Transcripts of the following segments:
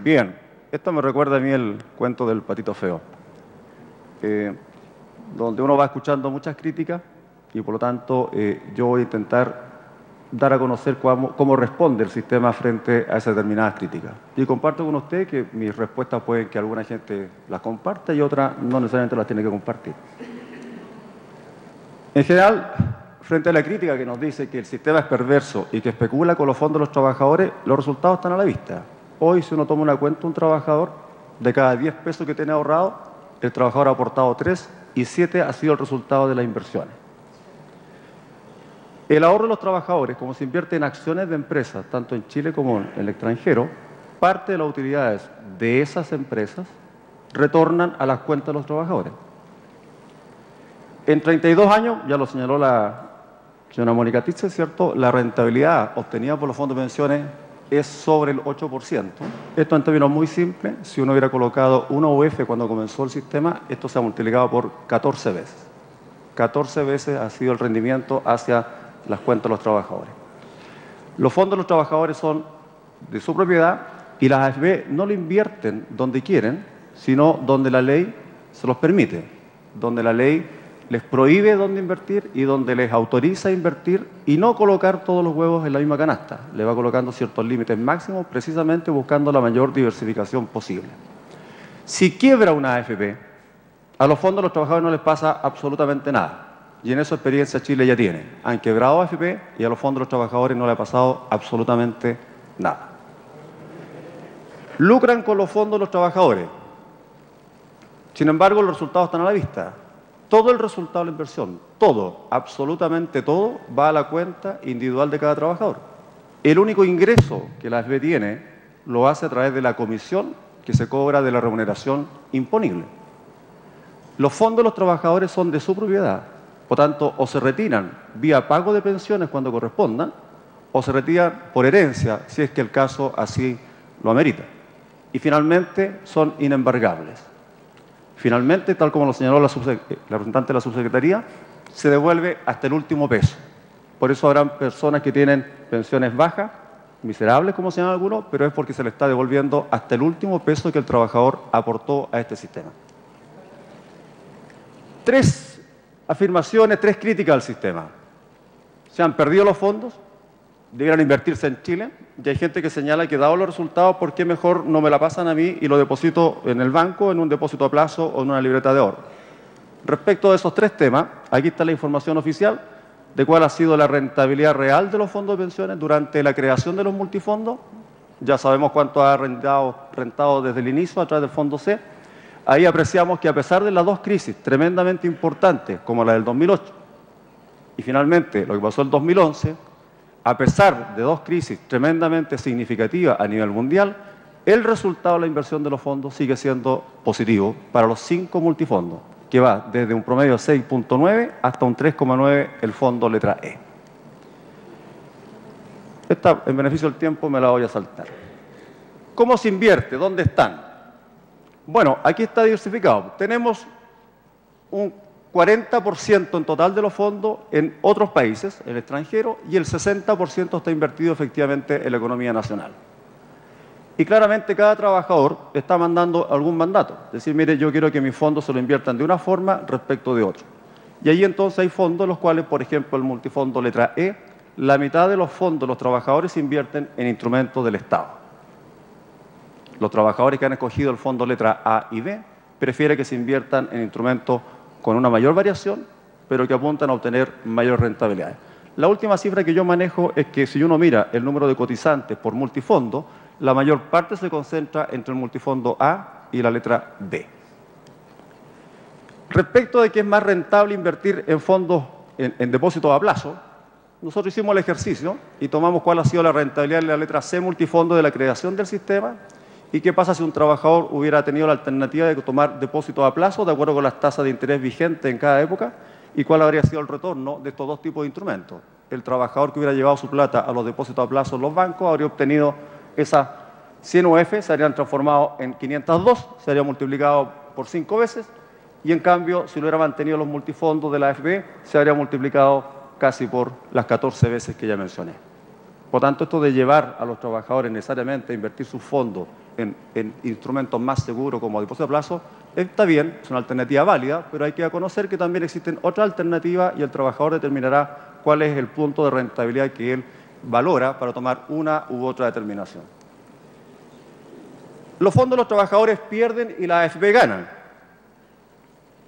Bien, esto me recuerda a mí el cuento del patito feo, donde uno va escuchando muchas críticas y por lo tanto yo voy a intentar dar a conocer cómo responde el sistema frente a esas determinadas críticas. Y comparto con usted que mis respuestas pueden que alguna gente las comparta y otra no necesariamente las tiene que compartir. En general, frente a la crítica que nos dice que el sistema es perverso y que especula con los fondos de los trabajadores, los resultados están a la vista. Hoy, si uno toma una cuenta, un trabajador, de cada 10 pesos que tiene ahorrado, el trabajador ha aportado 3 y 7 ha sido el resultado de las inversiones. El ahorro de los trabajadores, como se invierte en acciones de empresas, tanto en Chile como en el extranjero, parte de las utilidades de esas empresas retornan a las cuentas de los trabajadores. En 32 años, ya lo señaló la señora Mónica Tice, ¿cierto? La rentabilidad obtenida por los fondos de pensiones es sobre el 8%. Esto en términos muy simples, si uno hubiera colocado una UF cuando comenzó el sistema, esto se ha multiplicado por 14 veces. 14 veces ha sido el rendimiento hacia las cuentas de los trabajadores. Los fondos de los trabajadores son de su propiedad y las AFP no lo invierten donde quieren, sino donde la ley se los permite, donde la ley les prohíbe dónde invertir y donde les autoriza a invertir y no colocar todos los huevos en la misma canasta. Le va colocando ciertos límites máximos, precisamente buscando la mayor diversificación posible. Si quiebra una AFP, a los fondos de los trabajadores no les pasa absolutamente nada. Y en esa experiencia Chile ya tiene. Han quebrado AFP y a los fondos de los trabajadores no le ha pasado absolutamente nada. Lucran con los fondos de los trabajadores. Sin embargo, los resultados están a la vista. Todo el resultado de la inversión, todo, absolutamente todo, va a la cuenta individual de cada trabajador. El único ingreso que la AFP tiene lo hace a través de la comisión que se cobra de la remuneración imponible. Los fondos de los trabajadores son de su propiedad, por tanto, o se retiran vía pago de pensiones cuando correspondan, o se retiran por herencia, si es que el caso así lo amerita. Y finalmente, son inembargables. Finalmente, tal como lo señaló la representante de la subsecretaría, se devuelve hasta el último peso. Por eso habrán personas que tienen pensiones bajas, miserables como señalan algunos, pero es porque se le está devolviendo hasta el último peso que el trabajador aportó a este sistema. Tres afirmaciones, tres críticas al sistema. Se han perdido los fondos, debieran invertirse en Chile, y hay gente que señala que dado los resultados, ¿por qué mejor no me la pasan a mí y lo deposito en el banco, en un depósito a plazo o en una libreta de ahorro? Respecto de esos tres temas, aquí está la información oficial de cuál ha sido la rentabilidad real de los fondos de pensiones durante la creación de los multifondos. Ya sabemos cuánto ha rentado desde el inicio a través del Fondo C. Ahí apreciamos que a pesar de las dos crisis tremendamente importantes, como la del 2008 y finalmente lo que pasó en el 2011, a pesar de dos crisis tremendamente significativas a nivel mundial, el resultado de la inversión de los fondos sigue siendo positivo para los 5 multifondos, que va desde un promedio de 6.9 hasta un 3.9 el fondo letra E. Esta, en beneficio del tiempo, me la voy a saltar. ¿Cómo se invierte? ¿Dónde están? Bueno, aquí está diversificado. Tenemos un 40% en total de los fondos en otros países, en el extranjero, y el 60% está invertido efectivamente en la economía nacional. Y claramente cada trabajador está mandando algún mandato. Es decir, mire, yo quiero que mis fondos se lo inviertan de una forma respecto de otra. Y ahí entonces hay fondos los cuales, por ejemplo, el multifondo letra E, la mitad de los fondos de los trabajadores se invierten en instrumentos del Estado. Los trabajadores que han escogido el fondo letra A y B prefieren que se inviertan en instrumentos con una mayor variación, pero que apuntan a obtener mayor rentabilidad. La última cifra que yo manejo es que si uno mira el número de cotizantes por multifondo, la mayor parte se concentra entre el multifondo A y la letra B. Respecto de que es más rentable invertir en fondos, en depósitos a plazo, nosotros hicimos el ejercicio y tomamos cuál ha sido la rentabilidad de la letra C multifondo de la creación del sistema. ¿Y qué pasa si un trabajador hubiera tenido la alternativa de tomar depósitos a plazo de acuerdo con las tasas de interés vigentes en cada época? ¿Y cuál habría sido el retorno de estos dos tipos de instrumentos? El trabajador que hubiera llevado su plata a los depósitos a plazo en los bancos habría obtenido esas 100 UF, se habrían transformado en 502, se habría multiplicado por 5 veces, y en cambio, si lo hubiera mantenido los multifondos de la AFP, se habría multiplicado casi por las 14 veces que ya mencioné. Por tanto, esto de llevar a los trabajadores necesariamente a invertir sus fondos en instrumentos más seguros como depósito a plazo, está bien, es una alternativa válida, pero hay que conocer que también existen otras alternativas y el trabajador determinará cuál es el punto de rentabilidad que él valora para tomar una u otra determinación. Los fondos de los trabajadores pierden y las AFP ganan.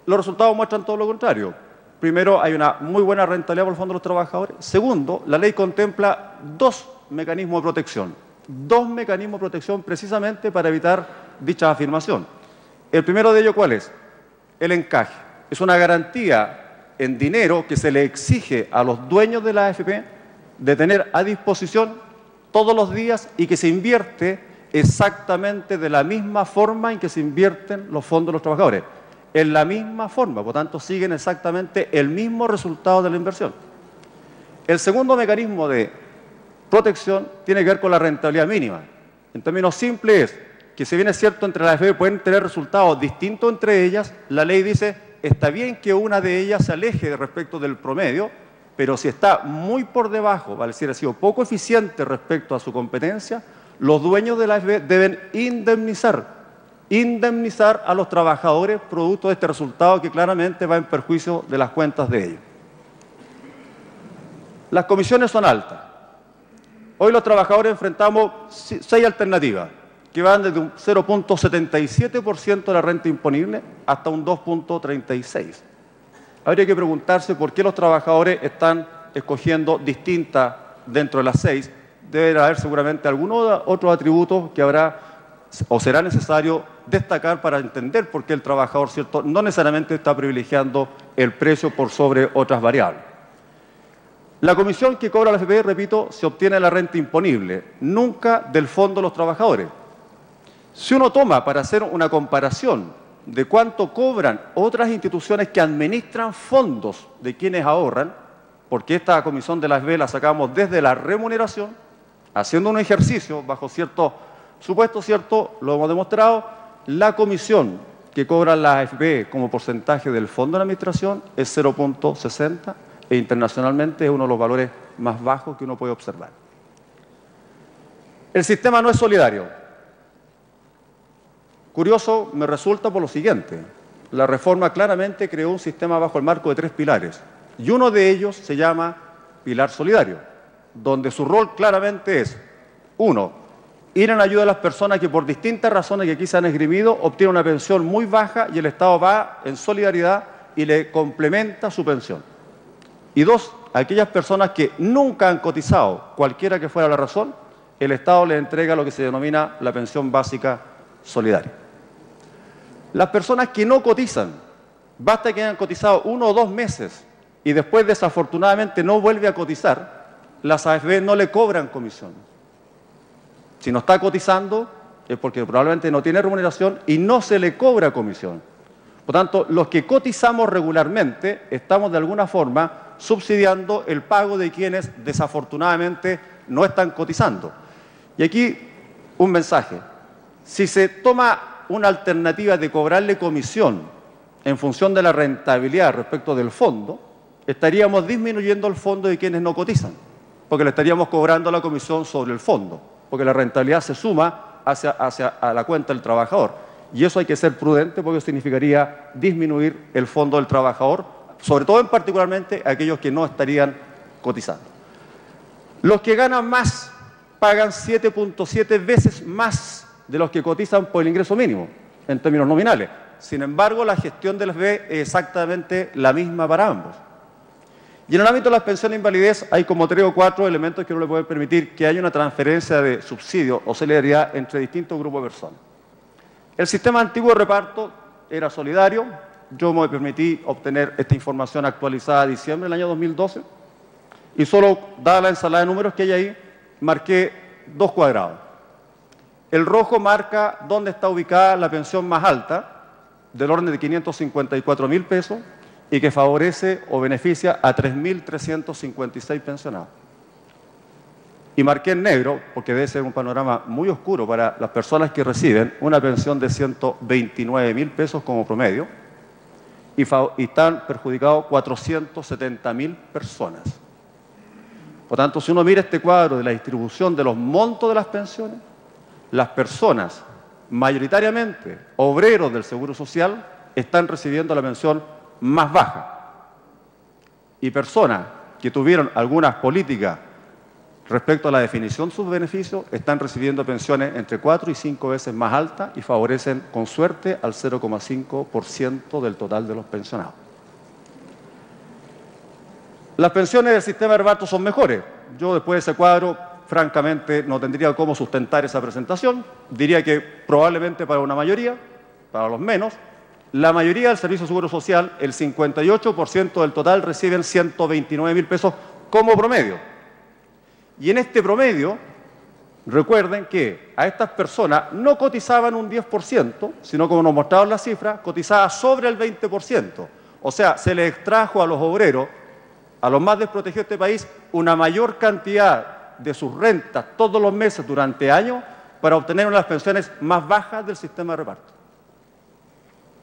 Los resultados muestran todo lo contrario. Primero, hay una muy buena rentabilidad por el fondo de los trabajadores. Segundo, la ley contempla dos mecanismos de protección. Dos mecanismos de protección precisamente para evitar dicha afirmación. El primero de ellos, ¿cuál es? El encaje. Es una garantía en dinero que se le exige a los dueños de la AFP de tener a disposición todos los días y que se invierte exactamente de la misma forma en que se invierten los fondos de los trabajadores. En la misma forma, por tanto, siguen exactamente el mismo resultado de la inversión. El segundo mecanismo de protección tiene que ver con la rentabilidad mínima. En términos simples es que si bien es cierto entre las AFP pueden tener resultados distintos entre ellas, la ley dice, está bien que una de ellas se aleje respecto del promedio, pero si está muy por debajo, vale decir, ha sido poco eficiente respecto a su competencia, los dueños de la AFP deben indemnizar a los trabajadores producto de este resultado que claramente va en perjuicio de las cuentas de ellos. Las comisiones son altas. Hoy los trabajadores enfrentamos 6 alternativas que van desde un 0.77% de la renta imponible hasta un 2.36%. Habría que preguntarse por qué los trabajadores están escogiendo distintas dentro de las 6. Debe haber seguramente algunos otros atributos que habrá o será necesario destacar para entender por qué el trabajador, ¿cierto?, no necesariamente está privilegiando el precio por sobre otras variables. La comisión que cobra la AFP, repito, se obtiene de la renta imponible, nunca del fondo de los trabajadores. Si uno toma para hacer una comparación de cuánto cobran otras instituciones que administran fondos de quienes ahorran, porque esta comisión de la AFP la sacamos desde la remuneración, haciendo un ejercicio bajo cierto supuesto, cierto, lo hemos demostrado, la comisión que cobran las AFP como porcentaje del fondo de administración es 0.60 e internacionalmente es uno de los valores más bajos que uno puede observar. El sistema no es solidario. Curioso me resulta por lo siguiente. La reforma claramente creó un sistema bajo el marco de 3 pilares y uno de ellos se llama pilar solidario, donde su rol claramente es, 1, ir en ayuda a las personas que por distintas razones que aquí se han esgrimido obtienen una pensión muy baja y el Estado va en solidaridad y le complementa su pensión. Y 2, a aquellas personas que nunca han cotizado, cualquiera que fuera la razón, el Estado les entrega lo que se denomina la pensión básica solidaria. Las personas que no cotizan, basta que hayan cotizado 1 o 2 meses y después desafortunadamente no vuelve a cotizar, las AFP no le cobran comisión. Si no está cotizando es porque probablemente no tiene remuneración y no se le cobra comisión. Por tanto, los que cotizamos regularmente estamos de alguna forma subsidiando el pago de quienes desafortunadamente no están cotizando. Y aquí un mensaje. Si se toma una alternativa de cobrarle comisión en función de la rentabilidad respecto del fondo, estaríamos disminuyendo el fondo de quienes no cotizan, porque le estaríamos cobrando la comisión sobre el fondo, porque la rentabilidad se suma hacia la cuenta del trabajador. Y eso hay que ser prudente porque significaría disminuir el fondo del trabajador, sobre todo en particularmente aquellos que no estarían cotizando. Los que ganan más pagan 7.7 veces más de los que cotizan por el ingreso mínimo, en términos nominales. Sin embargo, la gestión del FB es exactamente la misma para ambos. Y en el ámbito de las pensiones de invalidez hay como 3 o 4 elementos que no le pueden permitir que haya una transferencia de subsidio o solidaridad entre distintos grupos de personas. El sistema antiguo de reparto era solidario. Yo me permití obtener esta información actualizada a diciembre del año 2012 y solo, dada la ensalada de números que hay ahí, marqué 2 cuadrados. El rojo marca dónde está ubicada la pensión más alta, del orden de 554.000 pesos, y que favorece o beneficia a 3.356 pensionados. Y marqué en negro, porque debe ser un panorama muy oscuro para las personas que reciben una pensión de 129.000 pesos como promedio, y están perjudicados 470.000 personas. Por tanto, si uno mira este cuadro de la distribución de los montos de las pensiones, las personas mayoritariamente obreros del Seguro Social, están recibiendo la pensión más baja. Y personas que tuvieron algunas políticas respecto a la definición de sus beneficios están recibiendo pensiones entre 4 y 5 veces más altas y favorecen con suerte al 0,5% del total de los pensionados. Las pensiones del sistema de reparto son mejores. Yo después de ese cuadro, francamente, no tendría cómo sustentar esa presentación. Diría que probablemente para una mayoría, para los menos, la mayoría del Servicio de Seguro Social, el 58% del total, reciben 129.000 pesos como promedio. Y en este promedio, recuerden que a estas personas no cotizaban un 10%, sino como nos mostraron las cifras, cotizaba sobre el 20%. O sea, se les extrajo a los obreros, a los más desprotegidos de este país, una mayor cantidad de sus rentas todos los meses durante años para obtener unas pensiones más bajas del sistema de reparto.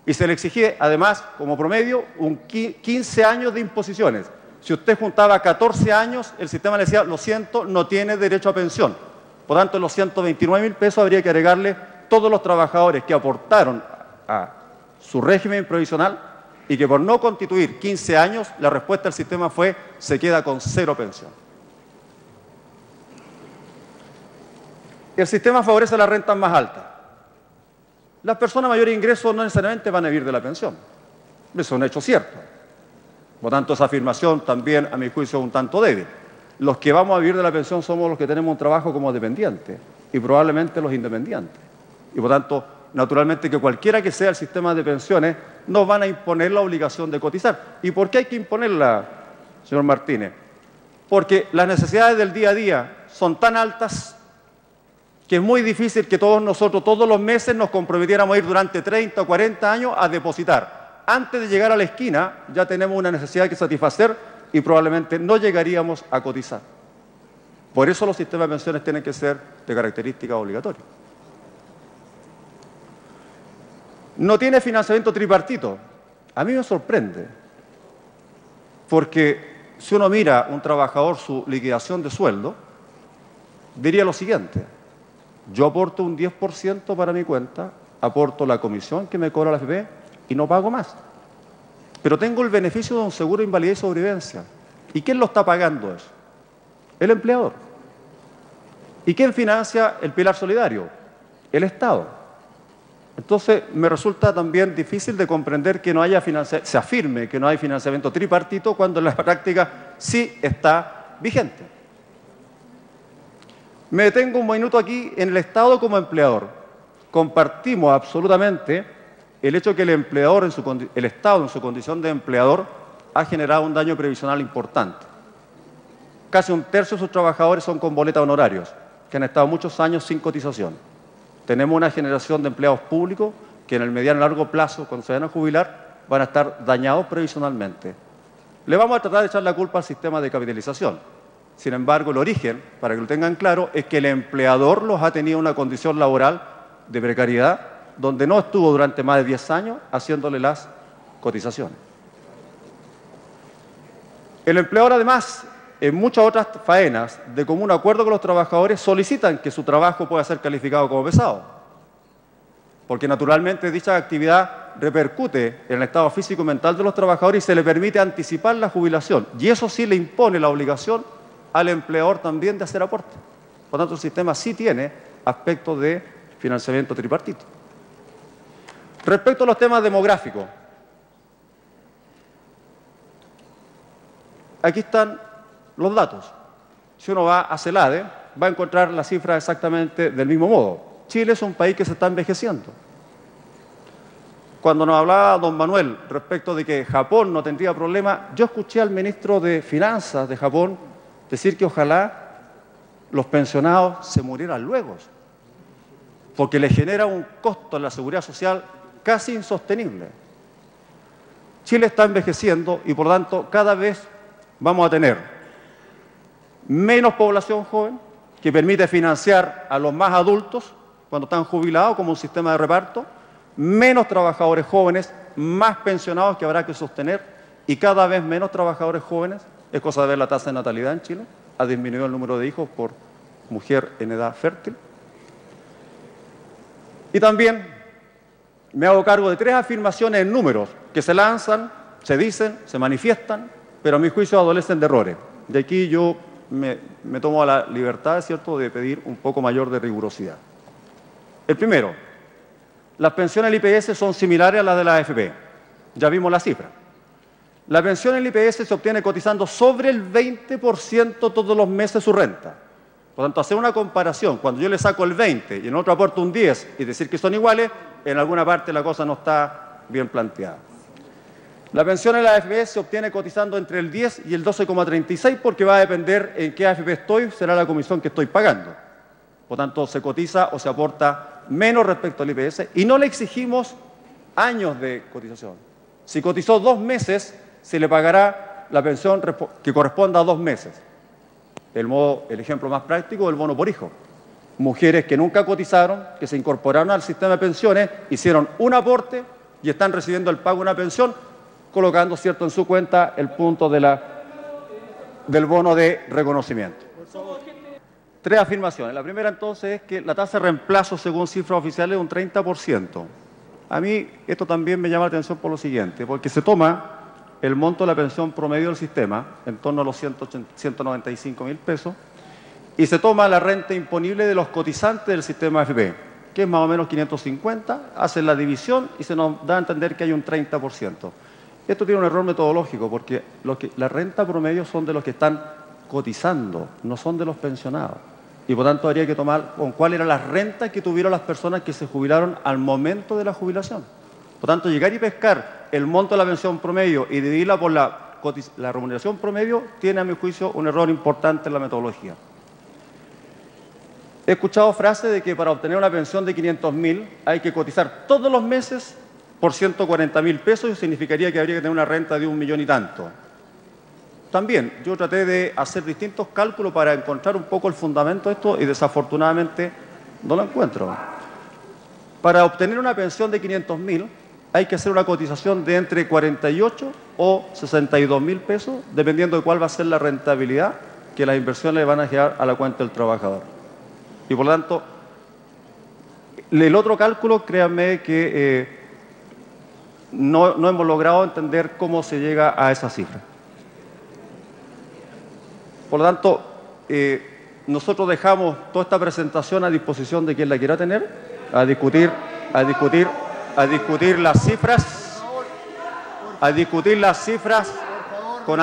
Y se le exigía, además, como promedio, 15 años de imposiciones. Si usted juntaba 14 años, el sistema le decía, lo siento, no tiene derecho a pensión. Por tanto, en los 129.000 pesos habría que agregarle todos los trabajadores que aportaron a su régimen provisional y que por no constituir 15 años, la respuesta del sistema fue, se queda con 0 pensión. El sistema favorece las rentas más altas. Las personas mayores de ingresos no necesariamente van a vivir de la pensión. Eso es un hecho cierto. Por tanto, esa afirmación también, a mi juicio, es un tanto débil. Los que vamos a vivir de la pensión somos los que tenemos un trabajo como dependientes y probablemente los independientes. Y por tanto, naturalmente que cualquiera que sea el sistema de pensiones nos van a imponer la obligación de cotizar. ¿Y por qué hay que imponerla, señor Martínez? Porque las necesidades del día a día son tan altas que es muy difícil que todos nosotros, todos los meses, nos comprometiéramos a ir durante 30 o 40 años a depositar. Antes de llegar a la esquina ya tenemos una necesidad que satisfacer y probablemente no llegaríamos a cotizar. Por eso los sistemas de pensiones tienen que ser de características obligatorias. No tiene financiamiento tripartito. A mí me sorprende, porque si uno mira un trabajador su liquidación de sueldo, diría lo siguiente: yo aporto un 10% para mi cuenta, aporto la comisión que me cobra la AFP y no pago más. Pero tengo el beneficio de un seguro de invalidez y sobrevivencia. ¿Y quién lo está pagando eso? El empleador. ¿Y quién financia el pilar solidario? El Estado. Entonces, me resulta también difícil de comprender que no haya se afirme que no hay financiamiento tripartito cuando en la práctica sí está vigente. Me detengo un minuto aquí en el Estado como empleador. Compartimos absolutamente el hecho que el empleador, el Estado en su condición de empleador, ha generado un daño previsional importante. Casi un tercio de sus trabajadores son con boleta honorarios, que han estado muchos años sin cotización. Tenemos una generación de empleados públicos que en el mediano y largo plazo, cuando se vayan a jubilar, van a estar dañados previsionalmente. Le vamos a tratar de echar la culpa al sistema de capitalización. Sin embargo, el origen, para que lo tengan claro, es que el empleador los ha tenido en una condición laboral de precariedad, donde no estuvo durante más de 10 años haciéndole las cotizaciones. El empleador, además, en muchas otras faenas, de común acuerdo con los trabajadores, solicitan que su trabajo pueda ser calificado como pesado, porque naturalmente dicha actividad repercute en el estado físico y mental de los trabajadores y se le permite anticipar la jubilación, y eso sí le impone la obligación al empleador también de hacer aporte. Por tanto, el sistema sí tiene aspectos de financiamiento tripartito. Respecto a los temas demográficos, aquí están los datos. Si uno va a CELADE, va a encontrar las cifras exactamente del mismo modo. Chile es un país que se está envejeciendo. Cuando nos hablaba don Manuel respecto de que Japón no tendría problema, yo escuché al ministro de Finanzas de Japón decir que ojalá los pensionados se murieran luego, porque le genera un costo en la seguridad social casi insostenible. Chile está envejeciendo y, por tanto, cada vez vamos a tener menos población joven que permite financiar a los más adultos cuando están jubilados como un sistema de reparto, menos trabajadores jóvenes, más pensionados que habrá que sostener y cada vez menos trabajadores jóvenes. Es cosa de ver la tasa de natalidad en Chile, ha disminuido el número de hijos por mujer en edad fértil. Y también me hago cargo de 3 afirmaciones en números que se lanzan, se dicen, se manifiestan, pero a mi juicio adolecen de errores. De aquí yo me tomo la libertad, ¿cierto?, de pedir un poco mayor de rigurosidad. El primero, las pensiones del IPS son similares a las de la AFP. Ya vimos la cifra. La pensión en el IPS se obtiene cotizando sobre el 20% todos los meses su renta. Por lo tanto, hacer una comparación, cuando yo le saco el 20 y en otro aporto un 10 y decir que son iguales, en alguna parte la cosa no está bien planteada. La pensión en la AFP se obtiene cotizando entre el 10 y el 12,36 porque va a depender en qué AFP estoy, será la comisión que estoy pagando. Por tanto, se cotiza o se aporta menos respecto al IPS y no le exigimos años de cotización. Si cotizó 2 meses, se le pagará la pensión que corresponda a 2 meses. El ejemplo más práctico, el bono por hijo. Mujeres que nunca cotizaron, que se incorporaron al sistema de pensiones, hicieron un aporte y están recibiendo el pago de una pensión, colocando, ¿cierto?, en su cuenta el punto del bono de reconocimiento. 3 afirmaciones. La primera, entonces, es que la tasa de reemplazo, según cifras oficiales, es un 30%. A mí esto también me llama la atención por lo siguiente, porque se toma el monto de la pensión promedio del sistema, en torno a los 195.000 pesos, y se toma la renta imponible de los cotizantes del sistema AFP, que es más o menos 550, hacen la división y se nos da a entender que hay un 30%. Esto tiene un error metodológico, porque la renta promedio son de los que están cotizando, no son de los pensionados. Y por tanto habría que tomar con cuál era la renta que tuvieron las personas que se jubilaron al momento de la jubilación. Por tanto, llegar y pescar el monto de la pensión promedio y dividirla por la remuneración promedio tiene, a mi juicio, un error importante en la metodología. He escuchado frases de que para obtener una pensión de 500.000 hay que cotizar todos los meses por 140.000 pesos y significaría que habría que tener una renta de 1 millón y tanto. También yo traté de hacer distintos cálculos para encontrar un poco el fundamento de esto y desafortunadamente no lo encuentro. Para obtener una pensión de 500.000 hay que hacer una cotización de entre 48 o 62.000 pesos, dependiendo de cuál va a ser la rentabilidad que las inversiones le van a llevar a la cuenta del trabajador. Y por lo tanto, el otro cálculo, créanme que no hemos logrado entender cómo se llega a esa cifra. Por lo tanto, nosotros dejamos toda esta presentación a disposición de quien la quiera tener, a discutir las cifras con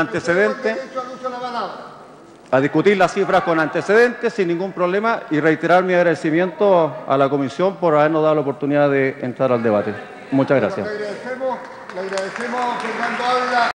antecedentes, sin ningún problema, y reiterar mi agradecimiento a la comisión por habernos dado la oportunidad de entrar al debate. Muchas gracias. Le agradecemos, Fernando Ávila.